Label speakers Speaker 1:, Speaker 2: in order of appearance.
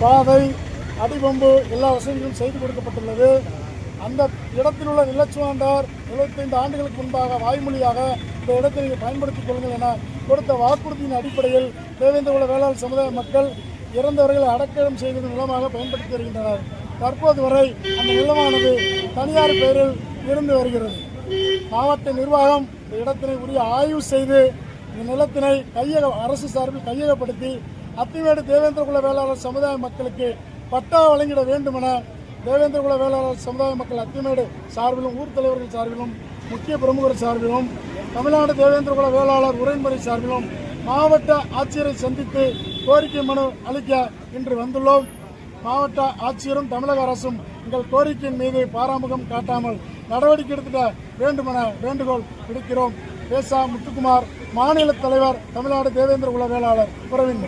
Speaker 1: பாதை, அடிபம்பு எல்லா வசதிகளும் செய்து கொடுக்கப்பட்டுள்ளது. அந்த இடத்தில் உள்ள நிலச்சுவாண்டார் 75 ஆண்டுகளுக்கு முன்பாக வாய்மொழியாக இந்த இடத்தை நீங்கள் பயன்படுத்திக் கொள்ளுங்கள் என கொடுத்த வாக்குறுதியின் அடிப்படையில் தேவேந்திரகுல வேளாளர் சமுதாய மக்கள் இறந்தவர்களை அடக்கம் செய்வதன் மூலமாக பயன்படுத்தி வருகின்றனர். தற்போது வரை அந்த நிலமானது தனியார் பெயரில் இருந்து வருகிறது. மாவட்ட நிர்வாகம் இந்த இடத்தினை உரிய ஆய்வு செய்து இந்த நிலத்தினை அரசு சார்பில் கையகப்படுத்தி அத்திமேடு தேவேந்திரகுல வேளாளர் சமுதாய மக்களுக்கு பட்டா வழங்கிட வேண்டும் என தேவேந்திரகுல வேளாளர் சமுதாய மக்கள் அத்திமேடு சார்பிலும் ஊர் தலைவர்கள் சார்பிலும் முக்கிய பிரமுகர் சார்பிலும் தமிழ்நாடு தேவேந்திரகுல வேளாளர் உரைமுறை சார்பிலும் மாவட்ட ஆட்சியரை சந்தித்து கோரிக்கை மனு அளிக்க இன்று வந்துள்ளோம். மாவட்ட ஆட்சியரும் தமிழக அரசும் எங்கள் கோரிக்கையின் மீது பாராமுகம் காட்டாமல் நடவடிக்கை எடுத்துக்க வேண்டும் என வேண்டுகோள் விடுக்கிறோம். பேசா முத்துக்குமார், மாநில தலைவர், தமிழ்நாடு தேவேந்திரகுல வேளாளர் உறவினர்.